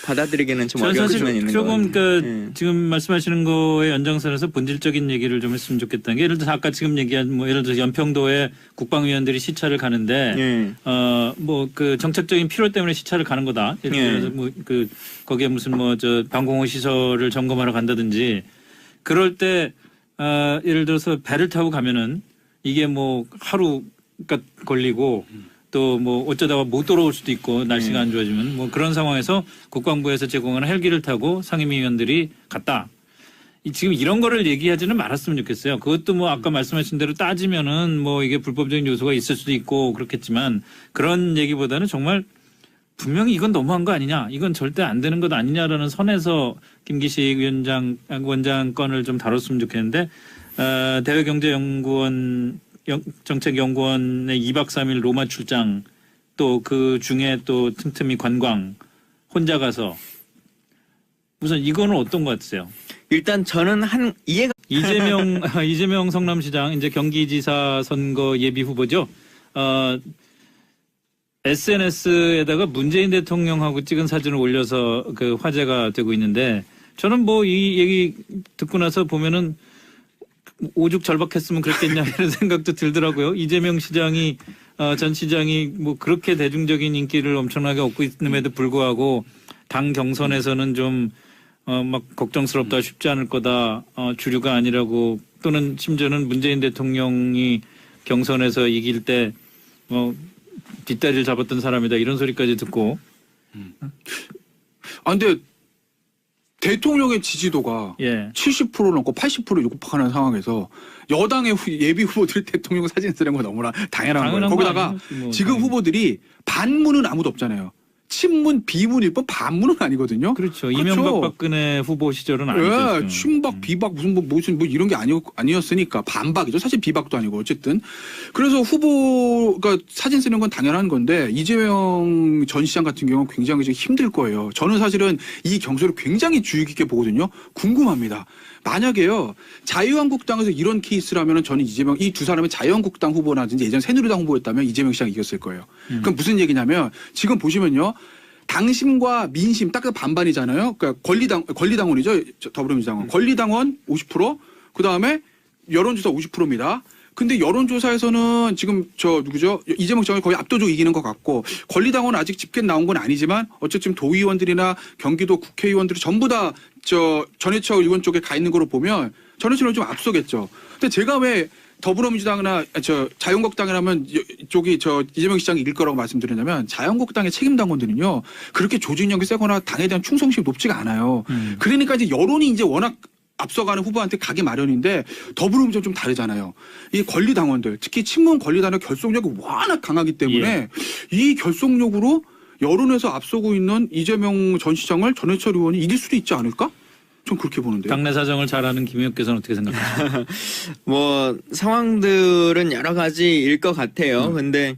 C: 받아들이기는 좀
A: 저는
C: 어려울
A: 사실
C: 수는 있는
A: 조금
C: 거예요.
A: 지금 말씀하시는 거의 연장선에서 본질적인 얘기를 좀 했으면 좋겠다는 게 예를 들어서 아까 지금 얘기한 뭐 예를 들어서 연평도에 국방위원들이 시찰을 가는데
C: 예.
A: 뭐 그 정책적인 필요 때문에 시찰을 가는 거다. 예를 들어서 뭐 그 거기에 무슨 뭐 저 방공호 시설을 점검하러 간다든지 그럴 때 예를 들어서 배를 타고 가면은 이게 뭐 하루가 걸리고 또 뭐 어쩌다가 못 돌아올 수도 있고 날씨가 안 좋아지면 뭐 그런 상황에서 국방부에서 제공하는 헬기를 타고 상임위원들이 갔다. 지금 이런 거를 얘기하지는 말았으면 좋겠어요. 그것도 뭐 아까 말씀하신 대로 따지면은 뭐 이게 불법적인 요소가 있을 수도 있고 그렇겠지만 그런 얘기보다는 정말 분명히 이건 너무한 거 아니냐, 이건 절대 안 되는 것 아니냐라는 선에서 김기식 원장 건을 좀 다뤘으면 좋겠는데 대외경제연구원 정책연구원의 2박 3일 로마 출장 또 그 중에 또 틈틈이 관광 혼자 가서 우선 이거는 어떤 것 같으세요?
C: 일단 저는 이해가
A: 이재명 성남시장 이제 경기지사 선거 예비 후보죠. SNS에다가 문재인 대통령하고 찍은 사진을 올려서 그 화제가 되고 있는데 저는 뭐 이 얘기 듣고 나서 보면은 오죽 절박했으면 그랬겠냐 이런 생각도 들더라고요. 이재명 시장이 전 시장이 뭐 그렇게 대중적인 인기를 엄청나게 얻고 있음에도 불구하고 당 경선에서는 좀 막 걱정스럽다, 쉽지 않을 거다, 주류가 아니라고, 또는 심지어는 문재인 대통령이 경선에서 이길 때 뒷다리를 잡았던 사람이다 이런 소리까지 듣고.
B: 근데 대통령의 지지도가
A: 예.
B: 70% 넘고 80% 육박하는 상황에서 여당의 예비 후보들이 대통령 사진 쓰는 건 너무나 당연한 거예요. 거기다가
A: 아니지, 뭐.
B: 지금 후보들이 반문은 아무도 없잖아요. 친문, 비문, 일법, 반문은 아니거든요.
A: 그렇죠. 이명박 박근혜 후보 시절은 아니죠.
B: 예, 친박, 비박, 무슨 뭐 이런 게 아니었으니까 반박이죠. 사실 비박도 아니고 어쨌든. 그래서 후보가 사진 쓰는 건 당연한 건데 이재명 전 시장 같은 경우는 굉장히 좀 힘들 거예요. 저는 사실은 이 경선을 굉장히 주의 깊게 보거든요. 궁금합니다. 만약에요 자유한국당에서 이런 케이스라면은 저는 이재명 이 두 사람이 자유한국당 후보라든지 예전 새누리당 후보였다면 이재명 시장이 이겼을 거예요. 그럼 무슨 얘기냐면 지금 보시면요. 당심과 민심 딱 반반이잖아요. 그러니까 권리당원이죠. 더불어민주당은. 권리당원 50%, 그다음에 여론조사 50%입니다. 근데 여론조사에서는 지금 누구죠? 이재명 시장이 거의 압도적으로 이기는 것 같고 권리당원은 아직 집계 나온 건 아니지만 어쨌든 도의원들이나 경기도 국회의원들이 전부 다 전해철 의원 쪽에 가 있는 거로 보면 전해철 의원 좀 앞서겠죠. 근데 제가 왜 더불어민주당이나 자유한국당이라면 이쪽이 이재명 시장이 이길 거라고 말씀드렸냐면 자유한국당의 책임 당원들은요 그렇게 조직력이 세거나 당에 대한 충성심이 높지가 않아요. 그러니까 이제 여론이 이제 워낙 앞서가는 후보한테 가기 마련인데 더불어민주당 좀 다르잖아요. 이 권리당원들 특히 친문 권리당원 결속력이 워낙 강하기 때문에 이 결속력으로 여론에서 앞서고 있는 이재명 전 시장을 전해철 의원이 이길 수도 있지 않을까? 전 그렇게 보는데요.
A: 당내 사정을 잘 아는 김 의원께서는 어떻게 생각하세요?
C: 뭐 상황들은 여러 가지일 것 같아요. 근데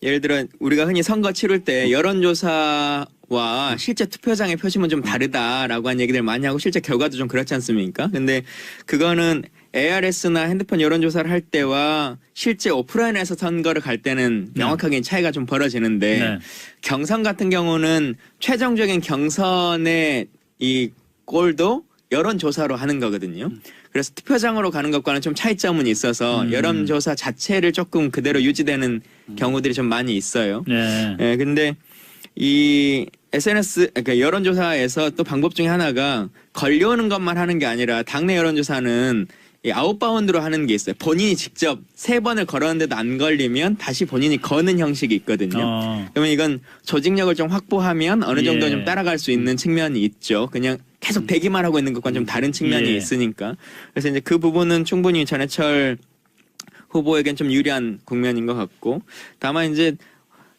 C: 예를 들어 우리가 흔히 선거 치를 때 여론조사와 실제 투표장의 표심은 좀 다르다라고 하는 얘기들 많이 하고 실제 결과도 좀 그렇지 않습니까? 근데 그거는 ARS나 핸드폰 여론조사를 할 때와 실제 오프라인에서 선거를 갈 때는 명확하게 차이가 좀 벌어지는데
A: 네.
C: 경선 같은 경우는 최종적인 경선의 이 꼴도 여론조사로 하는 거거든요. 그래서 투표장으로 가는 것과는 좀 차이점은 있어서 여론조사 자체를 조금 그대로 유지되는 경우들이 좀 많이 있어요.
A: 네.
C: 예, 근데 이 SNS, 그러니까 여론조사에서 또 방법 중에 하나가 걸려오는 것만 하는 게 아니라 당내 여론조사는 이 아웃바운드로 하는 게 있어요. 본인이 직접 3번을 걸었는데도 안 걸리면 다시 본인이 거는 형식이 있거든요. 그러면 이건 조직력을 좀 확보하면 어느 정도
A: 예.
C: 좀 따라갈 수 있는 측면이 있죠. 그냥 계속 대기만 하고 있는 것과는 좀 다른 측면이
A: 예.
C: 있으니까. 그래서 이제 그 부분은 충분히 전해철 후보에겐 좀 유리한 국면인 것 같고, 다만 이제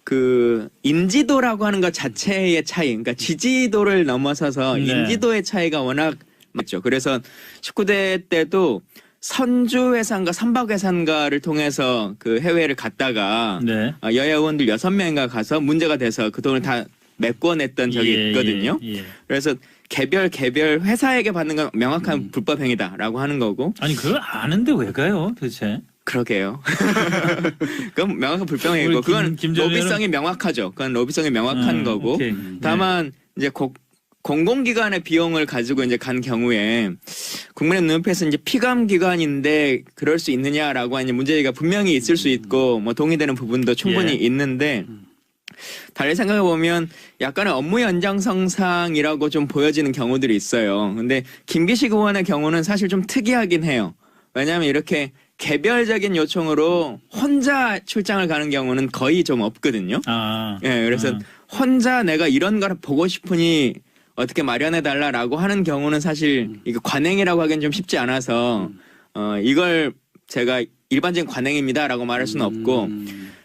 C: 그 인지도라고 하는 것 자체의 차이, 그러니까 지지도를 넘어서서
A: 네.
C: 인지도의 차이가 워낙 맞죠. 그래서 19대 때도 선주회상과 선박회상가를 통해서 그 해외를 갔다가
A: 네.
C: 여야 의원들 6명인가 가서 문제가 돼서 그 돈을 다 메꿔냈던 적이
A: 예,
C: 있거든요.
A: 예, 예.
C: 그래서 개별 회사에게 받는 건 명확한 불법 행위다라고 하는 거고.
A: 아니 그걸 아는데 왜 가요 도대체?
C: 그러게요. 그건 명확한 불법행위고
A: 우리
C: 그건
A: 김정일은-
C: 로비성이 명확하죠. 그건 로비성이 명확한 거고.
A: 오케이.
C: 다만 이제 공공기관의 비용을 가지고 이제 간 경우에 국민의 눈앞에서 이제 피감기관인데 그럴 수 있느냐라고 하는 문제가 분명히 있을 수 있고 뭐 동의되는 부분도 충분히
A: 예.
C: 있는데 달리 생각해 보면 약간의 업무 연장성상이라고 좀 보여지는 경우들이 있어요. 근데 김기식 의원의 경우는 사실 좀 특이하긴 해요. 왜냐하면 이렇게 개별적인 요청으로 혼자 출장을 가는 경우는 거의 좀 없거든요.
A: 아.
C: 예, 그래서 혼자 내가 이런 걸 보고 싶으니 어떻게 마련해 달라라고 하는 경우는 사실 이거 관행이라고 하기엔 좀 쉽지 않아서 이걸 제가 일반적인 관행입니다라고 말할 수는 없고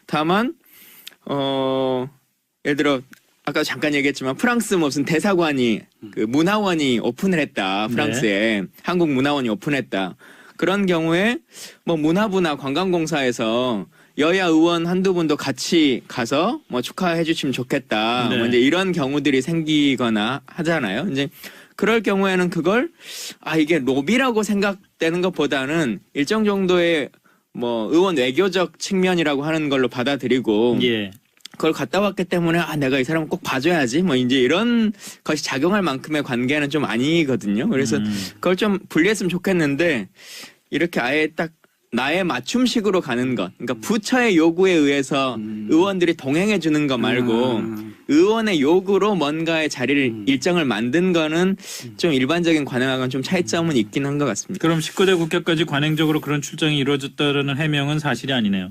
C: 다만 예를 들어 아까 잠깐 얘기했지만 프랑스 무슨 대사관이 그 문화원이 오픈을 했다. 프랑스에 한국 문화원이 오픈했다. 그런 경우에 뭐 문화부나 관광공사에서 여야 의원 한두 분도 같이 가서 뭐 축하해 주시면 좋겠다.
A: 네.
C: 뭐 이제 이런 경우들이 생기거나 하잖아요. 이제 그럴 경우에는 그걸 이게 로비라고 생각되는 것보다는 일정 정도의 뭐 의원 외교적 측면이라고 하는 걸로 받아들이고
A: 예.
C: 그걸 갔다 왔기 때문에 내가 이 사람을 꼭 봐줘야지 뭐 이제 이런 것이 작용할 만큼의 관계는 좀 아니거든요. 그래서 그걸 좀 분리했으면 좋겠는데 이렇게 아예 딱 나의 맞춤식으로 가는 것, 그러니까 부처의 요구에 의해서 의원들이 동행해 주는 거 말고 의원의 요구로 뭔가의 자리를 일정을 만든 거는 좀 일반적인 관행하고는 좀 차이점은 있긴 한 것 같습니다.
A: 그럼 19대 국회까지 관행적으로 그런 출정이 이루어졌다라는 해명은 사실이 아니네요.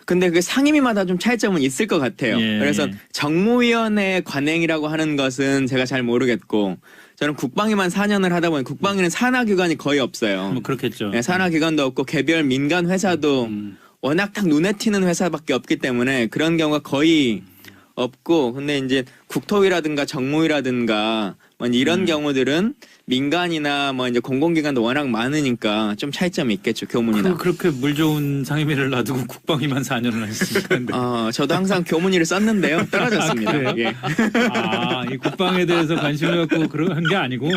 C: 근데 그 상임위마다 좀 차이점은 있을 것 같아요.
A: 예,
C: 그래서
A: 예.
C: 정무위원회 관행이라고 하는 것은 제가 잘 모르겠고 저는 국방위만 4년을 하다 보니 국방위는 산하기관이 거의 없어요.
A: 뭐 그렇겠죠.
C: 네, 산하기관도 없고 개별 민간 회사도 워낙 딱 눈에 튀는 회사밖에 없기 때문에 그런 경우가 거의 없고 근데 이제 국토위라든가 정무위라든가 뭐 이런 경우들은 민간이나 뭐 이제 공공기관도 워낙 많으니까 좀 차이점이 있겠죠. 교문이나.
A: 그렇게 물 좋은 상임위를 놔두고 국방위만 4년을 했으니까. 근데.
C: 저도 항상 교문위를 썼는데요. 떨어졌습니다.
A: 그래요?
C: 예.
A: 이 국방에 대해서 관심을 갖고 그런 게 아니고.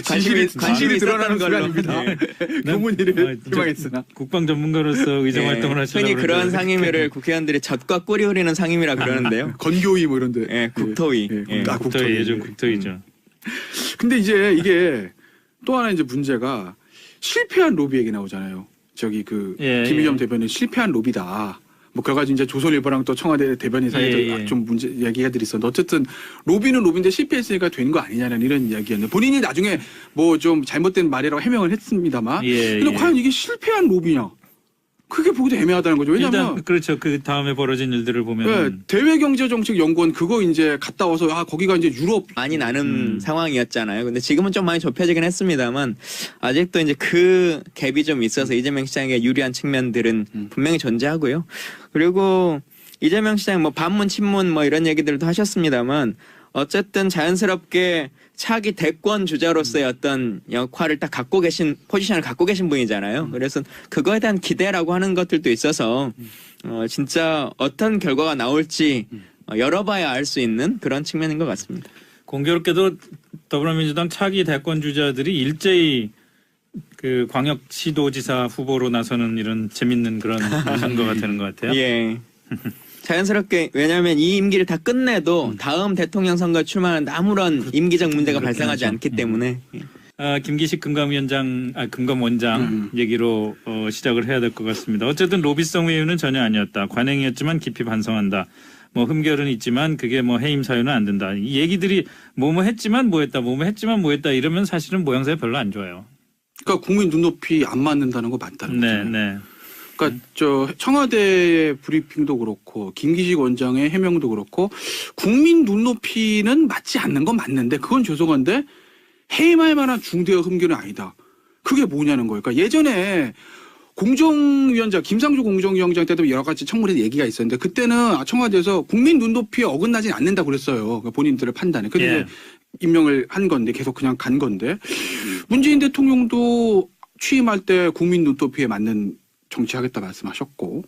B: 진실이 드러나는
C: 있었던 걸로.
B: 순간입니다.
C: 예.
B: 교문위를
A: 저
B: 희망했으나.
A: 국방 전문가로서 의정
C: 예.
A: 활동을 하시려고
C: 흔히 그런
A: 그러는데
C: 상임위를 국회의원들이 젖과 꿀이 흐리는 상임위라 그러는데요.
B: 건교위 뭐 이런데.
C: 예, 국토위. 예.
A: 국토위 예전 국토위죠.
B: 근데 이제 이게 또 하나 이제 문제가 실패한 로비 얘기 나오잖아요. 저기 김의겸 대변인 실패한 로비다. 뭐 그래가지고 이제 조선일보랑 또 청와대 대변인 사이에도 좀 문제 얘기들이 있었는데 어쨌든 로비는 로비인데 실패했으니까 된 거 아니냐는 이런 이야기였는데 본인이 나중에 뭐 좀 잘못된 말이라고 해명을 했습니다만 근데 과연 이게 실패한 로비냐? 그게 보기도 애매하다는 거죠. 왜냐면
A: 일단 그렇죠. 그 다음에 벌어진 일들을 보면
B: 대외경제정책연구원 그거 이제 갔다 와서 거기가 이제 유럽
C: 많이 나는 상황이었잖아요. 근데 지금은 좀 많이 좁혀지긴 했습니다만 아직도 이제 그 갭이 좀 있어서 이재명 시장에게 유리한 측면들은 분명히 존재하고요. 그리고 이재명 시장 뭐 반문 친문 뭐 이런 얘기들도 하셨습니다만 어쨌든 자연스럽게 차기 대권 주자로서의 어떤 역할을 딱 갖고 계신 포지션을 갖고 계신 분이잖아요. 그래서 그거에 대한 기대라고 하는 것들도 있어서 진짜 어떤 결과가 나올지 열어봐야 알 수 있는 그런 측면인 것 같습니다.
A: 공교롭게도 더불어민주당 차기 대권 주자들이 일제히 그 광역시도지사 후보로 나서는 이런 재밌는 그런 선거가 되는 것 같아요.
C: 예. 자연스럽게 왜냐하면 이 임기를 다 끝내도 다음 대통령 선거에 출마하는 아무런 임기적 문제가 발생하지 않기 때문에
A: 김기식 금감원장 얘기로 시작을 해야 될 것 같습니다. 어쨌든 로비성 회유는 전혀 아니었다. 관행이었지만 깊이 반성한다. 뭐 흠결은 있지만 그게 뭐 해임 사유는 안 된다. 이 얘기들이 뭐뭐 했지만 뭐했다, 뭐뭐 했지만 뭐했다 이러면 사실은 모양새가 별로 안 좋아요.
B: 그러니까 국민 눈높이 안 맞는다는 거 맞다는
A: 네,
B: 거죠.
A: 네.
B: 그러니까 저 청와대의 브리핑도 그렇고 김기식 원장의 해명도 그렇고 국민 눈높이는 맞지 않는 건 맞는데 그건 죄송한데 해임할 만한 중대한 흠결은 아니다. 그게 뭐냐는 거예요. 그러니까 예전에 공정위원장 김상조 공정위원장 때도 여러 가지 청문회 얘기가 있었는데 그때는 청와대에서 국민 눈높이에 어긋나진 않는다고 그랬어요. 그러니까 본인들의 판단에. 근데
A: 예.
B: 이제 임명을 한 건데 계속 그냥 간 건데 문재인 대통령도 취임할 때 국민 눈높이에 맞는 정치하겠다 말씀하셨고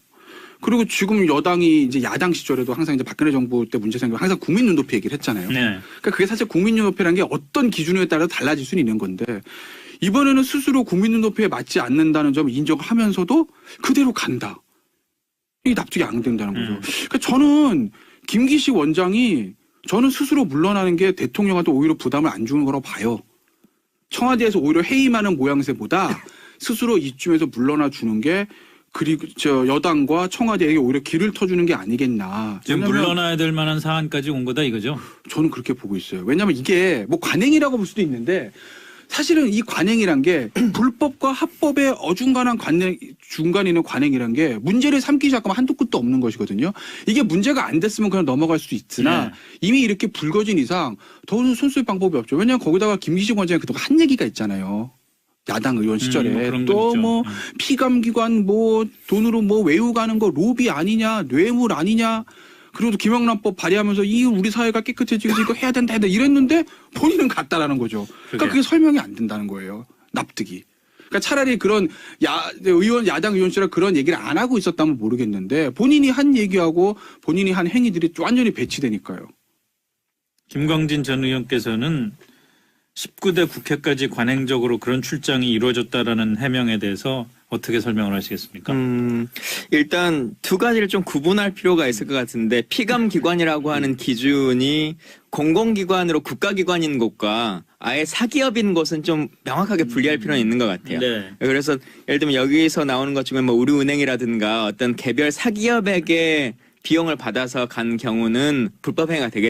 B: 그리고 지금 여당이 이제 야당 시절에도 항상 이제 박근혜 정부 때 문제 생기면 항상 국민 눈높이 얘기를 했잖아요.
A: 네.
B: 그러니까 그게 사실 국민 눈높이라는 게 어떤 기준에 따라 달라질 수는 있는 건데 이번에는 스스로 국민 눈높이에 맞지 않는다는 점을 인정하면서도 그대로 간다. 이게 납득이 안 된다는 거죠. 그러니까 저는 김기식 원장이 저는 스스로 물러나는 게 대통령한테 오히려 부담을 안 주는 거라고 봐요. 청와대에서 오히려 해임하는 모양새보다 스스로 이쯤에서 물러나 주는 게 그리고 저 여당과 청와대에게 오히려 길을 터주는 게 아니겠나.
A: 지금
B: 왜냐면
A: 물러나야 될 만한 사안까지 온 거다 이거죠.
B: 저는 그렇게 보고 있어요. 왜냐하면 이게 뭐 관행이라고 볼 수도 있는데 사실은 이 관행이란 게 불법과 합법의 어중간한 관행 중간에 있는 관행이란 게 문제를 삼기 시작하면 한도 끝도 없는 것이거든요. 이게 문제가 안 됐으면 그냥 넘어갈 수도 있으나
A: 네.
B: 이미 이렇게 불거진 이상 더는 손쓸 방법이 없죠. 왜냐하면 거기다가 김기식 원장이 그동안 한 얘기가 있잖아요. 야당 의원 시절에
A: 뭐 그런 건
B: 또
A: 있죠.
B: 뭐 피감기관 뭐 돈으로 뭐 외우 가는 거 로비 아니냐 뇌물 아니냐 그리고 김영란법 발의하면서 이 우리 사회가 깨끗해지기 위해서 이거 해야 된다 이랬는데 본인은 갔다라는 거죠. 그러니까 그게 설명이 안 된다는 거예요. 납득이. 그러니까 차라리 그런 야당 의원 시절에 그런 얘기를 안 하고 있었다면 모르겠는데 본인이 한 얘기하고 본인이 한 행위들이 완전히 배치되니까요.
C: 김광진 전 의원께서는 19대 국회까지 관행적으로 그런 출장이 이루어졌다라는 해명에 대해서 어떻게 설명을 하시겠습니까?
D: 일단 두 가지를 좀 구분할 필요가 있을 것 같은데 피감기관이라고 하는 기준이 공공기관으로 국가기관인 곳과 아예 사기업인 곳은 좀 명확하게 분리할 필요는 있는 것 같아요.
C: 네.
D: 그래서 예를 들면 여기서 나오는 것 중에 뭐 우리은행이라든가 어떤 개별 사기업에게 비용을 받아서 간 경우는 불법 행위가 되겠